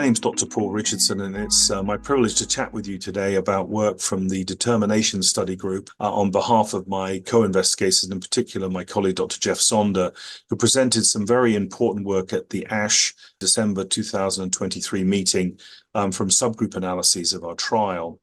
name's Dr. Paul Richardson, and it's my privilege to chat with you today about work from the Determination Study Group on behalf of my co-investigators, and in particular my colleague Dr. Jeff Sonder, who presented some very important work at the ASH December 2023 meeting from subgroup analyses of our trial.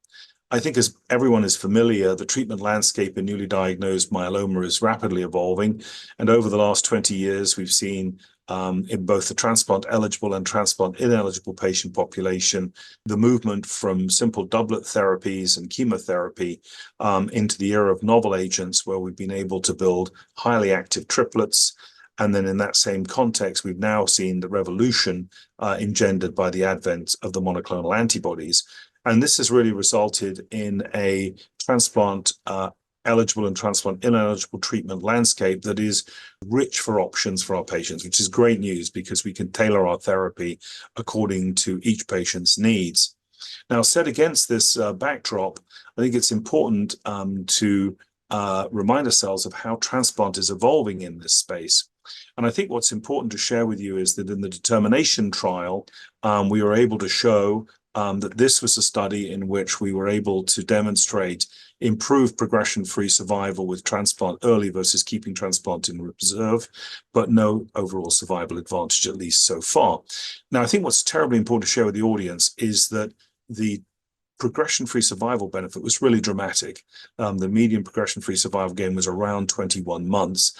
I think, as everyone is familiar, the treatment landscape in newly diagnosed myeloma is rapidly evolving, and over the last 20 years we've seen in both the transplant-eligible and transplant-ineligible patient population, the movement from simple doublet therapies and chemotherapy into the era of novel agents, where we've been able to build highly active triplets. And then in that same context, we've now seen the revolution engendered by the advent of the monoclonal antibodies. And this has really resulted in a transplant eligible and transplant ineligible treatment landscape that is rich for options for our patients, which is great news because we can tailor our therapy according to each patient's needs. Now, set against this backdrop, I think it's important to remind ourselves of how transplant is evolving in this space. And I think what's important to share with you is that in the Determination trial, we were able to show that this was a study in which we were able to demonstrate improved progression-free survival with transplant early versus keeping transplant in reserve, but no overall survival advantage, at least so far. Now, I think what's terribly important to share with the audience is that the progression-free survival benefit was really dramatic. The median progression-free survival gain was around 21 months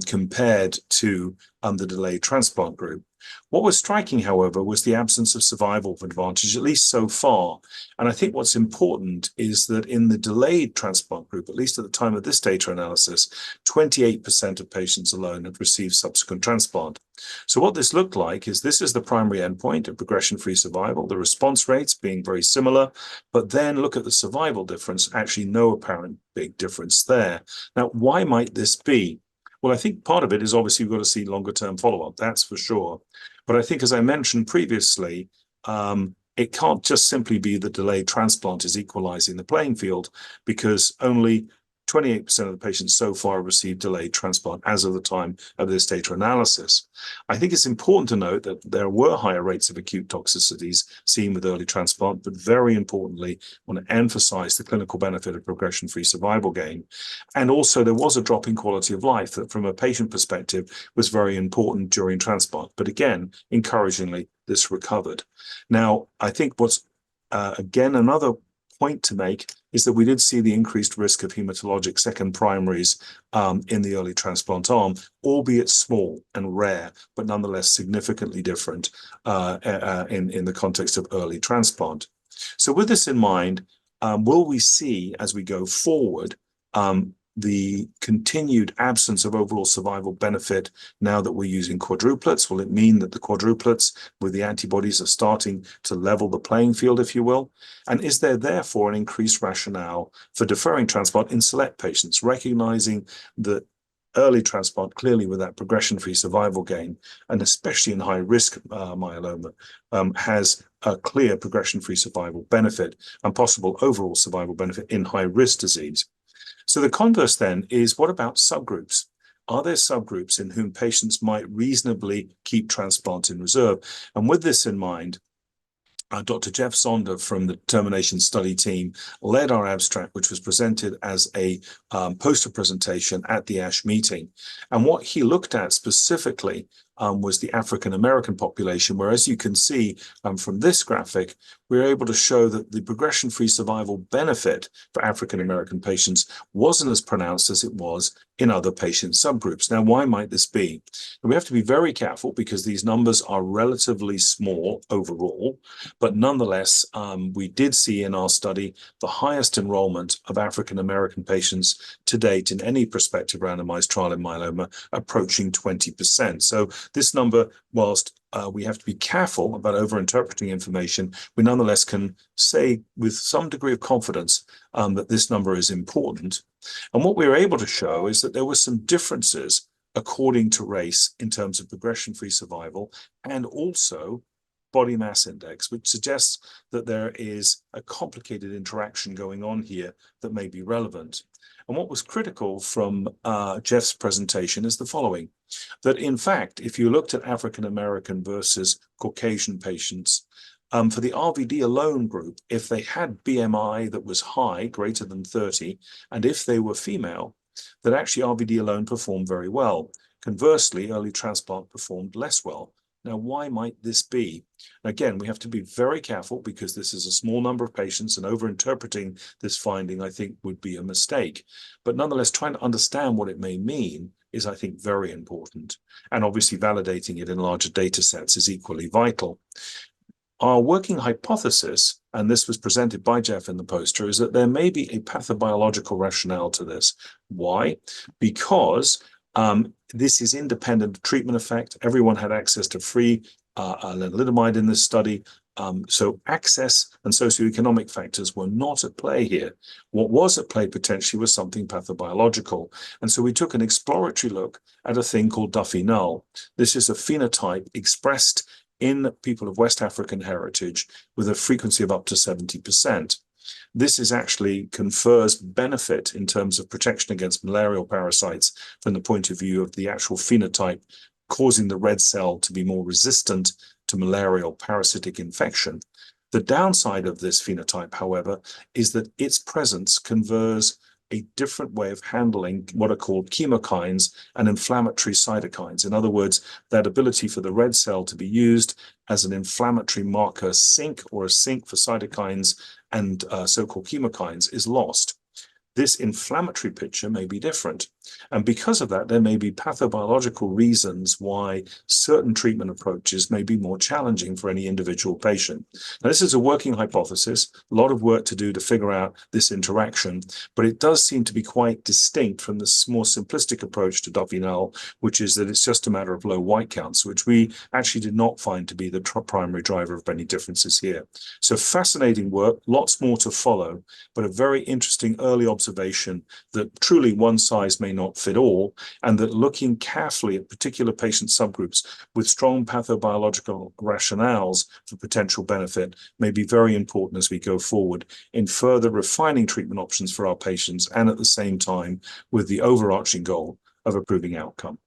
compared to the delayed transplant group. What was striking, however, was the absence of survival advantage, at least so far. And I think what's important is that in the delayed transplant group, at least at the time of this data analysis, 28% of patients alone had received subsequent transplant. So what this looked like is this is the primary endpoint of progression-free survival, the response rates being very similar, but then look at the survival difference, actually no apparent big difference there. Now, why might this be? Well, I think part of it is obviously we've got to see longer-term follow-up, that's for sure. But I think, as I mentioned previously, it can't just simply be that delayed transplant is equalizing the playing field, because only 28% of the patients so far received delayed transplant as of the time of this data analysis. I think it's important to note that there were higher rates of acute toxicities seen with early transplant, but very importantly, I want to emphasize the clinical benefit of progression-free survival gain. And also there was a drop in quality of life that from a patient perspective was very important during transplant. But again, encouragingly, this recovered. Now, I think what's again another point to make is that we did see the increased risk of hematologic second primaries in the early transplant arm, albeit small and rare, but nonetheless significantly different in the context of early transplant. So with this in mind, will we see, as we go forward, the continued absence of overall survival benefit now that we're using quadruplets? Will it mean that the quadruplets with the antibodies are starting to level the playing field, if you will? And is there therefore an increased rationale for deferring transplant in select patients, recognizing that early transplant, clearly with that progression-free survival gain, and especially in high-risk myeloma, has a clear progression-free survival benefit and possible overall survival benefit in high-risk disease? So the converse then is, what about subgroups? Are there subgroups in whom patients might reasonably keep transplant in reserve? And with this in mind, Dr. Jeff Sonder from the Determination Study team led our abstract, which was presented as a poster presentation at the ASH meeting. And what he looked at specifically was the African American population, where, as you can see from this graphic, we're able to show that the progression-free survival benefit for African American patients wasn't as pronounced as it was in other patient subgroups. Now, why might this be? And we have to be very careful because these numbers are relatively small overall, but nonetheless, we did see in our study the highest enrollment of African American patients to date in any prospective randomized trial in myeloma, approaching 20%. So this number, whilst we have to be careful about over-interpreting information, we nonetheless can say with some degree of confidence that this number is important. And what we were able to show is that there were some differences according to race in terms of progression-free survival and also body mass index, which suggests that there is a complicated interaction going on here that may be relevant. And what was critical from Jeff's presentation is the following, that in fact, if you looked at African American versus Caucasian patients, For the RVD alone group, if they had BMI that was high, greater than 30, and if they were female, that actually RVD alone performed very well. Conversely, early transplant performed less well. Now, why might this be? Again, we have to be very careful because this is a small number of patients, and overinterpreting this finding, I think, would be a mistake. But nonetheless, trying to understand what it may mean is, I think, very important. And obviously, validating it in larger data sets is equally vital. Our working hypothesis, and this was presented by Jeff in the poster, is that there may be a pathobiological rationale to this. Why? Because this is independent of treatment effect. Everyone had access to free lenalidomide in this study. So access and socioeconomic factors were not at play here. What was at play potentially was something pathobiological. And so we took an exploratory look at a thing called Duffy null. This is a phenotype expressed in people of West African heritage with a frequency of up to 70%. This is actually confers benefit in terms of protection against malarial parasites from the point of view of the actual phenotype causing the red cell to be more resistant to malarial parasitic infection. The downside of this phenotype, however, is that its presence confers a different way of handling what are called chemokines and inflammatory cytokines. In other words, that ability for the red cell to be used as an inflammatory marker sink or a sink for cytokines and so-called chemokines is lost. This inflammatory picture may be different. And because of that, there may be pathobiological reasons why certain treatment approaches may be more challenging for any individual patient. Now, this is a working hypothesis, a lot of work to do to figure out this interaction, but it does seem to be quite distinct from this more simplistic approach to Duffy null, which is that it's just a matter of low white counts, which we actually did not find to be the primary driver of any differences here. So fascinating work, lots more to follow, but a very interesting early observation that truly one size may not fit all, and that looking carefully at particular patient subgroups with strong pathobiological rationales for potential benefit may be very important as we go forward in further refining treatment options for our patients, and at the same time with the overarching goal of improving outcome.